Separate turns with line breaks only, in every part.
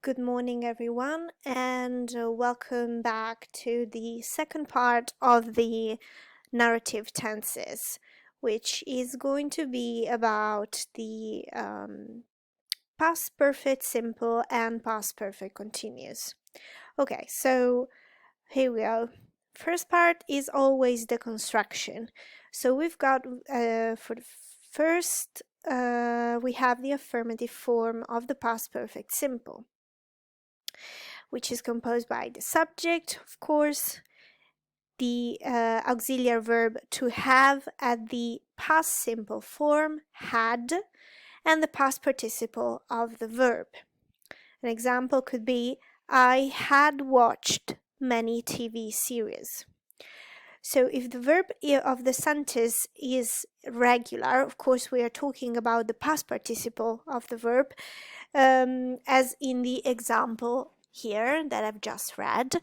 Good morning, everyone, and welcome back to the second part of the narrative tenses, which is going to be about the past perfect simple and past perfect continuous. Okay, so here we go. First part is always the construction. So we've got for the first, we have the affirmative form of the past perfect simple, which is composed by the subject, of course, the auxiliary verb to have at the past simple form, had, and the past participle of the verb. An example could be, I had watched many TV series. So if the verb of the sentence is regular, of course we are talking about the past participle of the verb, as in the example here that I've just read.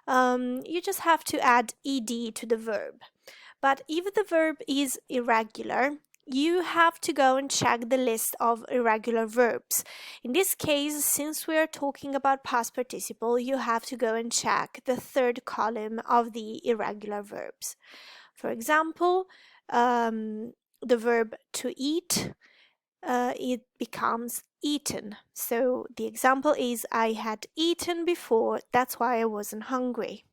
You just have to add ed to the verb. But if the verb is irregular, you have to go and check the list of irregular verbs. In this case, since we are talking about past participle, you have to go and check the third column of the irregular verbs. For example, the verb to eat, it becomes eaten. So the example is, I had eaten before, that's why I wasn't hungry.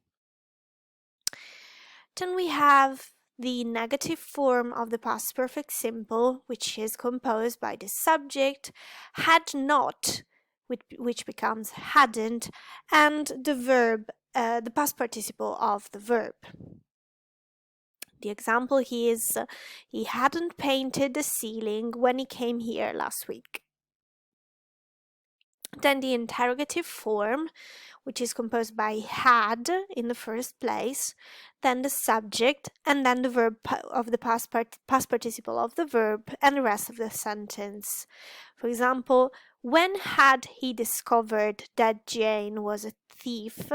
Then we have the negative form of the past perfect simple, which is composed by the subject, had not, which becomes hadn't, and the verb, the past participle of the verb. The example here is, he hadn't painted the ceiling when he came here last week. Then the interrogative form, which is composed by had in the first place, then the subject, and then the verb of the past participle of the verb, and the rest of the sentence. For example, when had he discovered that Jane was a thief?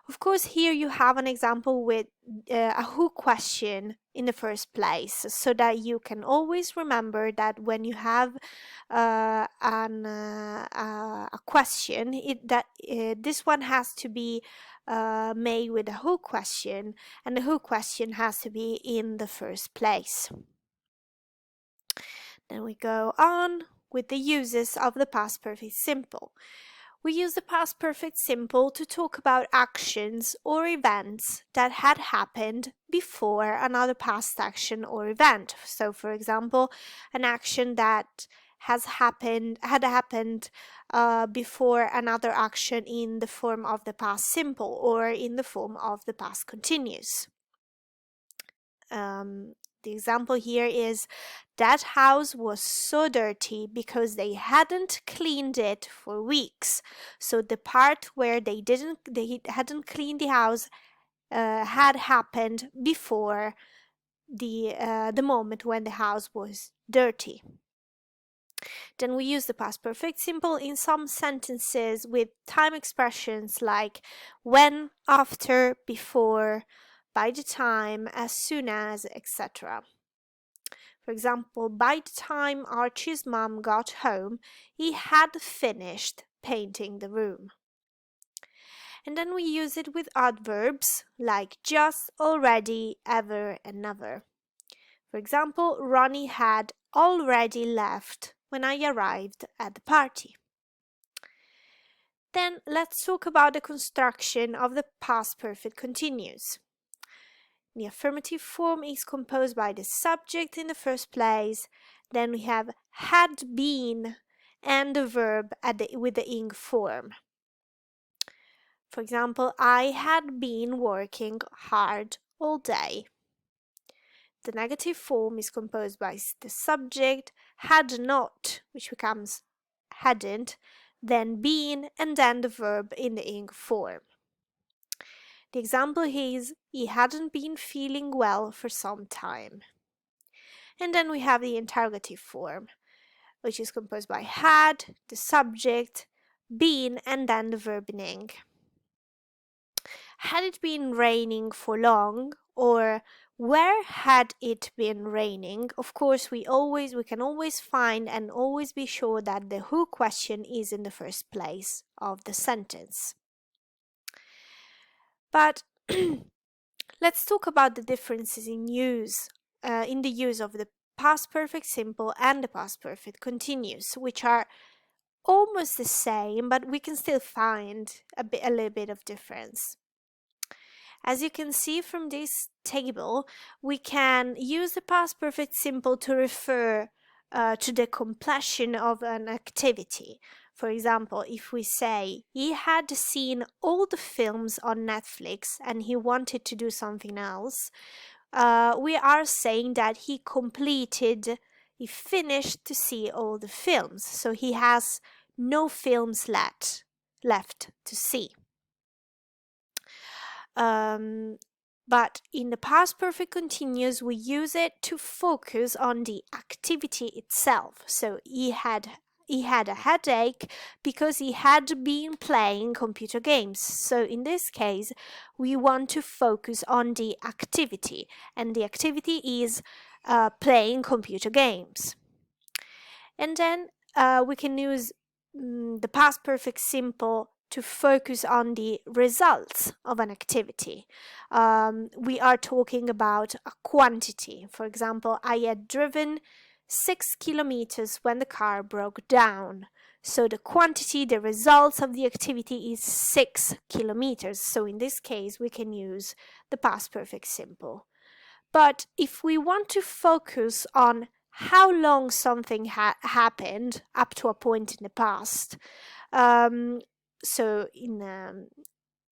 Of course, here you have an example with a who question in the first place, so that you can always remember that when you have a question, this one has to be made with a who question, and the who question has to be in the first place. Then we go on with the uses of the past perfect simple. We use the past perfect simple to talk about actions or events that had happened before another past action or event. So, for example, an action that had happened before another action in the form of the past simple or in the form of the past continuous. The example here is, that house was so dirty because they hadn't cleaned it for weeks. So the part where they hadn't cleaned the house had happened before the moment when the house was dirty. Then we use the past perfect simple in some sentences with time expressions like when, after, before, by the time, as soon as, etc. For example, by the time Archie's mom got home, he had finished painting the room. And then we use it with adverbs like just, already, ever, and never. For example, Ronnie had already left when I arrived at the party. Then let's talk about the construction of the past perfect continuous. The affirmative form is composed by the subject in the first place, then we have had been and the verb with the ing form. For example, I had been working hard all day. The negative form is composed by the subject, had not, which becomes hadn't, then been, and then the verb in the ing form. The example is, he hadn't been feeling well for some time. And then we have the interrogative form, which is composed by had, the subject, been, and then the verb in ing. Had it been raining for long, or Where had it been raining? Of course, we can always find and always be sure that the who question is in the first place of the sentence. But let's talk about the differences in the use of the past perfect simple and the past perfect continuous, which are almost the same, but we can still find a little bit of difference. As you can see from this table, we can use the past perfect simple to refer to the completion of an activity. For example, if we say he had seen all the films on Netflix and he wanted to do something else, we are saying that he finished to see all the films. So he has no films left to see. But in the past perfect continuous, we use it to focus on the activity itself. So he had a headache because he had been playing computer games. So in this case, we want to focus on the activity, and the activity is playing computer games. And then we can use the past perfect simple to focus on the results of an activity. We are talking about a quantity. For example, I had driven 6 kilometers when the car broke down. So the quantity, the results of the activity is 6 kilometers. So in this case, we can use the past perfect simple. But if we want to focus on how long something happened up to a point in the past,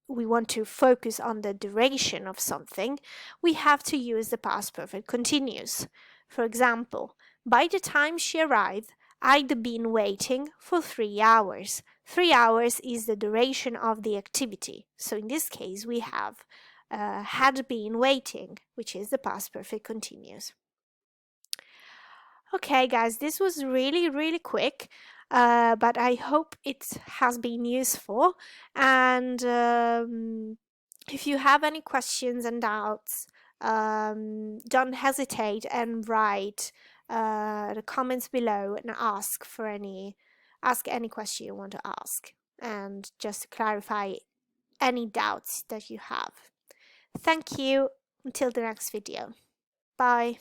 we want to focus on the duration of something, we have to use the past perfect continuous. For example, by the time she arrived, I'd been waiting for 3 hours. 3 hours is the duration of the activity. So in this case, we have had been waiting, which is the past perfect continuous. Okay, guys, this was really, really quick, but I hope it has been useful. And if you have any questions and doubts, don't hesitate and write the comments below and ask any question you want to ask, and just to clarify any doubts that you have. Thank you. Until the next video. Bye.